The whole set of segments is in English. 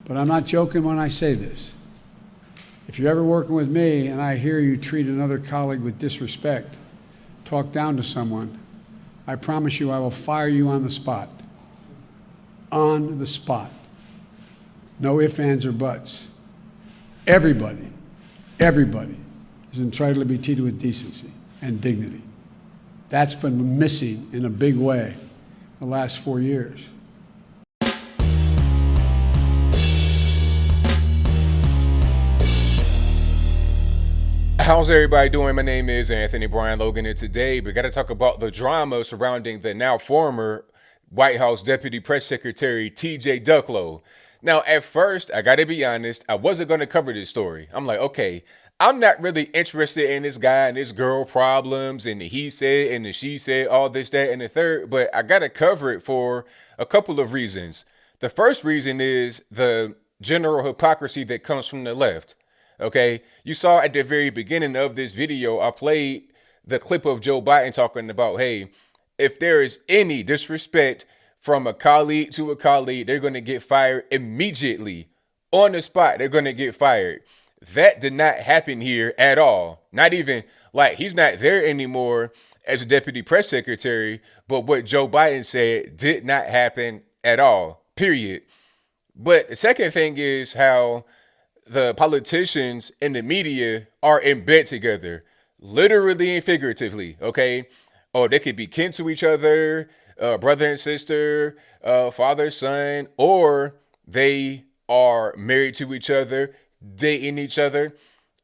but I'm not joking when I say this. If you're ever working with me and I hear you treat another colleague with disrespect, talk down to someone, I promise you I will fire you on the spot. On the spot. No ifs, ands, or buts. Everybody is entitled to be treated with decency and dignity. That's been missing in a big way the last 4 years. How's everybody doing? My name is Anthony Brian Logan, and today we got to talk about the drama surrounding the now former White House Deputy Press Secretary Tj Ducklow. Now, at first, I got to be honest, I wasn't going to cover this story. I'm like, okay, I'm not really interested in this guy and his girl problems and the he said and the she said, all this, that, and the third, but I got to cover it for a couple of reasons. The first reason is the general hypocrisy that comes from the left. Okay, you saw at the very beginning of this video, I played the clip of Joe Biden talking about, hey, if there is any disrespect from a colleague to a colleague, they're going to get fired immediately. On the spot, they're going to get fired. That did not happen here at all. Not even like he's not there anymore as a deputy press secretary, but what Joe Biden said did not happen at all, period. But the second thing is how the politicians and the media are in bed together, literally and figuratively, okay? Oh, they could be kin to each other, brother and sister, father, son, or they are married to each other, dating each other.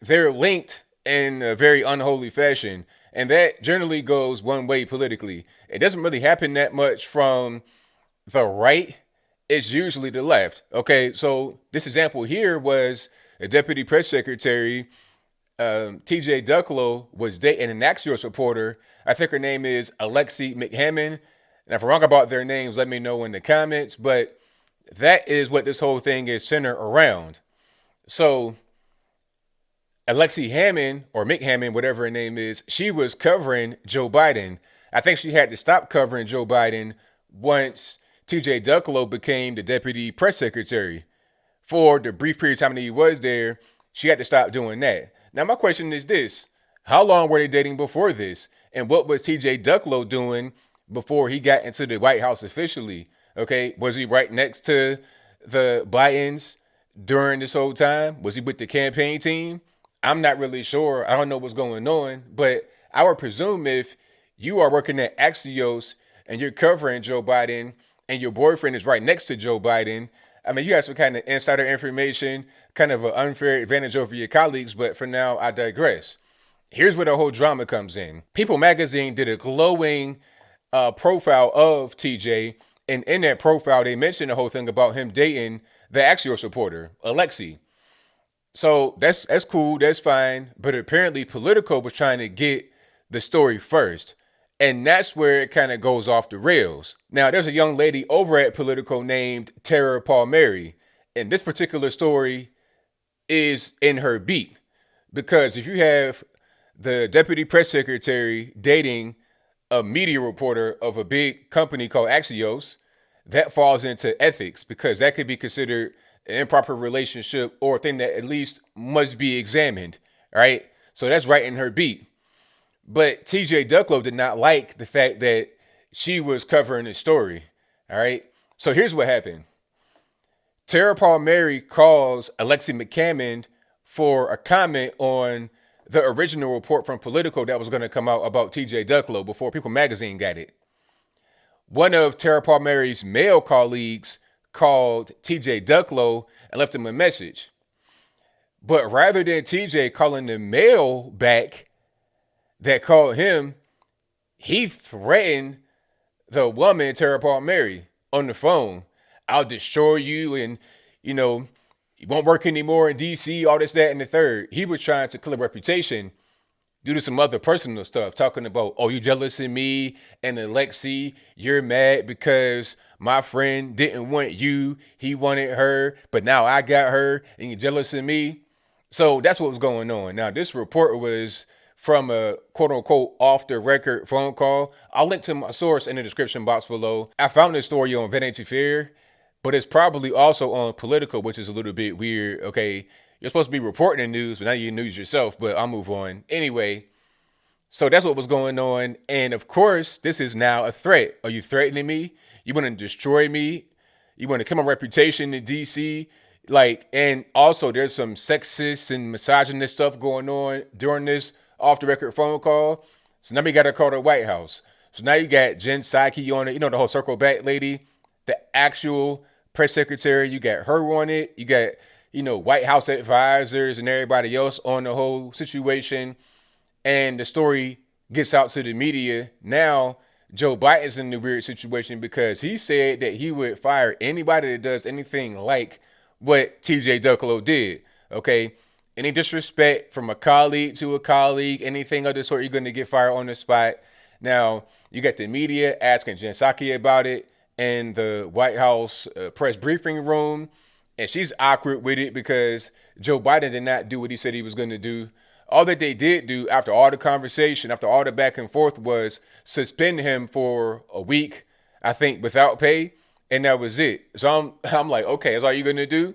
They're linked in a very unholy fashion, and that generally goes one way politically. It doesn't really happen that much from the right. It's usually the left. Okay, so this example here was a deputy press secretary, Tj Ducklow, was dating an Axios reporter. I think her name is Alexi McHammond. And if I'm wrong about their names, let me know in the comments. But that is what this whole thing is centered around. So Alexi Hammond, or McHammond, whatever her name is, she was covering Joe Biden. I think she had to stop covering Joe Biden once Tj Ducklow became the deputy press secretary. For the brief period of time that he was there, she had to stop doing that. Now, my question is this. How long were they dating before this? And what was Tj Ducklow doing before he got into the White House officially? Okay, was he right next to the Bidens during this whole time? Was he with the campaign team? I'm not really sure. I don't know what's going on. But I would presume if you are working at Axios and you're covering Joe Biden and your boyfriend is right next to Joe Biden, I mean, you have some kind of insider information, kind of an unfair advantage over your colleagues. But for now, I digress. Here's where the whole drama comes in. People magazine did a glowing profile of TJ. And in that profile, they mentioned the whole thing about him dating the Axios reporter, Alexi. So that's cool. That's fine. But apparently Politico was trying to get the story first. And that's where it kind of goes off the rails. Now, there's a young lady over at Politico named Tara Palmieri. And this particular story is in her beat. Because if you have the deputy press secretary dating a media reporter of a big company called Axios, that falls into ethics because that could be considered an improper relationship or a thing that at least must be examined, right? So that's right in her beat. But Tj Ducklow did not like the fact that she was covering this story, all right? So here's what happened. Tara Palmieri calls Alexi McHammond for a comment on the original report from Politico that was going to come out about Tj Ducklow before People magazine got it. One of Tara Palmieri's male colleagues called Tj Ducklow and left him a message. But rather than TJ calling the male back that called him, he threatened the woman, Tara Palmieri, on the phone. I'll destroy you and, you won't work anymore in D.C., all this, that, and the third. He was trying to kill a reputation due to some other personal stuff, talking about, oh, you jealous of me and Alexi, you're mad because my friend didn't want you, he wanted her, but now I got her and you're jealous of me. So that's what was going on. Now, this report was from a quote-unquote off-the-record phone call. I'll link to my source in the description box below. I found this story on Vanity Fair, but it's probably also on Politico, which is a little bit weird. Okay, you're supposed to be reporting the news, but now you news yourself. But I'll move on anyway. So that's what was going on, and of course, this is now a threat. Are you threatening me? You want to destroy me? You want to kill my reputation in DC? Like, and also there's some sexist and misogynist stuff going on during this off the record phone call. So now we got to call the White House. So now you got Jen Psaki on it. You know, the whole circle back lady, the actual press secretary. You got her on it. You got, White House advisors and everybody else on the whole situation. And the story gets out to the media. Now, Joe Biden's in the weird situation because he said that he would fire anybody that does anything like what Tj Ducklow did. Okay. Any disrespect from a colleague to a colleague, anything of the sort, you're going to get fired on the spot. Now, you got the media asking Jen Psaki about it in the White House press briefing room. And she's awkward with it because Joe Biden did not do what he said he was going to do. All that they did do after all the conversation, after all the back and forth, was suspend him for a week, I think, without pay. And that was it. So I'm like, okay, that's all you're going to do?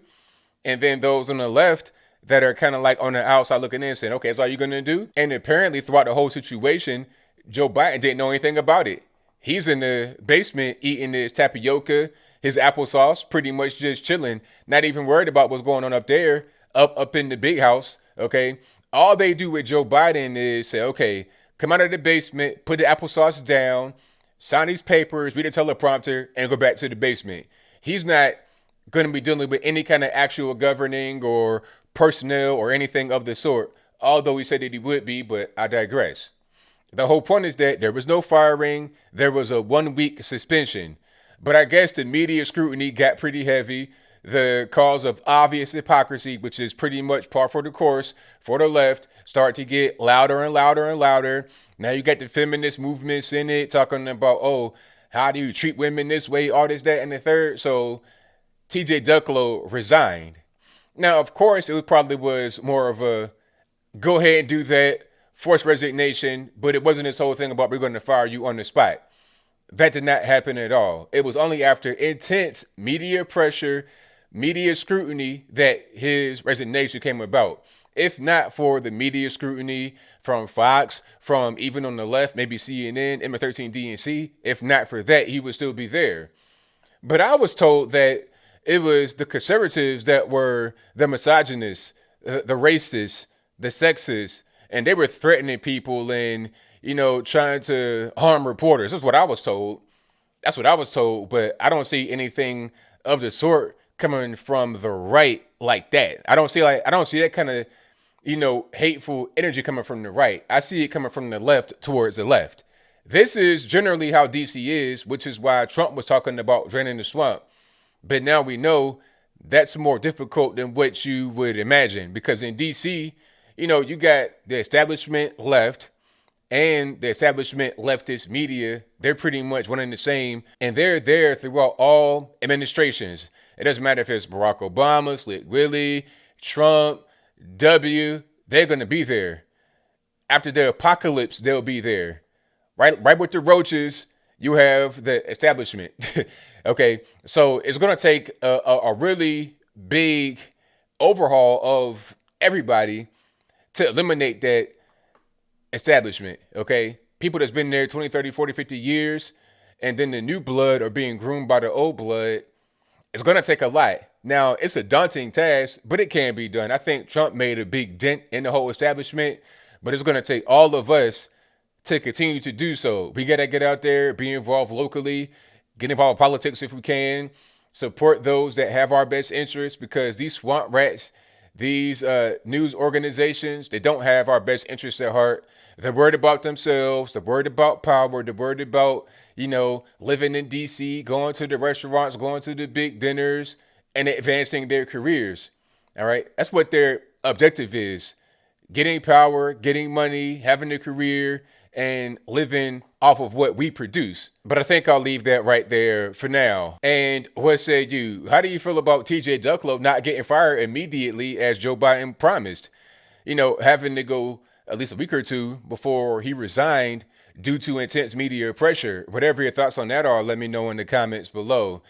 And then those on the left that are kind of like on the outside looking in saying, okay, that's all you're going to do? And apparently throughout the whole situation, Joe Biden didn't know anything about it. He's in the basement eating his tapioca, his applesauce, pretty much just chilling, not even worried about what's going on up there, up in the big house, okay? All they do with Joe Biden is say, okay, come out of the basement, put the applesauce down, sign these papers, read a teleprompter, and go back to the basement. He's not going to be dealing with any kind of actual governing or personnel or anything of the sort, although he said that he would be, but I digress. The whole point is that there was no firing. There was a 1 week suspension. But I guess the media scrutiny got pretty heavy. The cause of obvious hypocrisy, which is pretty much par for the course for the left, start to get louder and louder and louder. Now you got the feminist movements in it talking about, oh, how do you treat women this way, all this, that, and the third. So Tj Ducklow resigned. Now, of course, it probably was more of a go ahead and do that, forced resignation, but it wasn't this whole thing about we're going to fire you on the spot. That did not happen at all. It was only after intense media pressure, media scrutiny, that his resignation came about. If not for the media scrutiny from Fox, from even on the left, maybe CNN, MS13 DNC, if not for that, he would still be there. But I was told that it was the conservatives that were the misogynists, the racists, the sexists, and they were threatening people and, trying to harm reporters. That's what I was told. That's what I was told, but I don't see anything of the sort coming from the right like that. I don't see that kind of, hateful energy coming from the right. I see it coming from the left towards the left. This is generally how DC is, which is why Trump was talking about draining the swamp. But now we know that's more difficult than what you would imagine, because in DC, you got the establishment left and the establishment leftist media. They're pretty much one and the same, and they're there throughout all administrations. It doesn't matter if it's Barack Obama, Slick Willie, Trump, W, they're going to be there. After the apocalypse, they'll be there. Right with the roaches, you have the establishment. Okay, so it's going to take a really big overhaul of everybody to eliminate that establishment, okay? People that's been there 20, 30, 40, 50 years, and then the new blood are being groomed by the old blood. It's going to take a lot. Now, it's a daunting task, but it can be done. I think Trump made a big dent in the whole establishment, but it's going to take all of us to continue to do so. We got to get out there, be involved locally, get involved in politics if we can, support those that have our best interests, because these swamp rats, these news organizations, they don't have our best interests at heart. They're worried about themselves. They're worried about power. They're worried about, living in DC, going to the restaurants, going to the big dinners, and advancing their careers. All right. That's what their objective is. Getting power, getting money, having a career, and living off of what we produce. But I think I'll leave that right there for now. And what say you? How do you feel about Tj Ducklow not getting fired immediately as Joe Biden promised? Having to go at least a week or two before he resigned due to intense media pressure. Whatever your thoughts on that are, let me know in the comments below.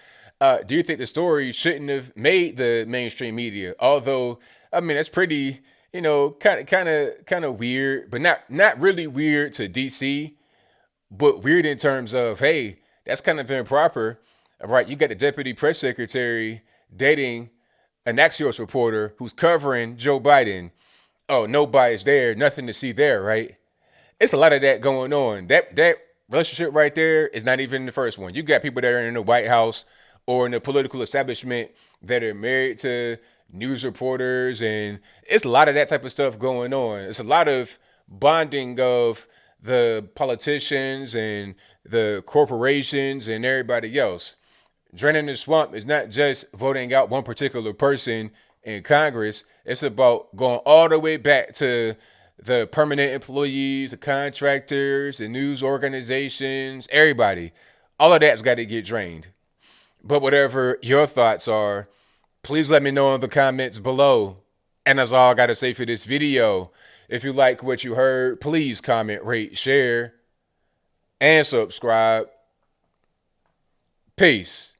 Do you think the story shouldn't have made the mainstream media? Although, I mean, that's pretty, kind of weird, but not really weird to DC, but weird in terms of, hey, that's kind of improper. All right, you got the deputy press secretary dating an Axios reporter who's covering Joe Biden. Oh, no bias there, nothing to see there, right? It's a lot of that going on. That relationship right there is not even the first one. You got people that are in the White House or in the political establishment that are married to news reporters, and it's a lot of that type of stuff going on. It's a lot of bonding of the politicians and the corporations and everybody else. Draining the swamp is not just voting out one particular person in Congress. It's about going all the way back to the permanent employees, the contractors, the news organizations, everybody. All of that's got to get drained. But whatever your thoughts are, please let me know in the comments below. And that's all I got to say for this video. If you like what you heard, please comment, rate, share, and subscribe. Peace.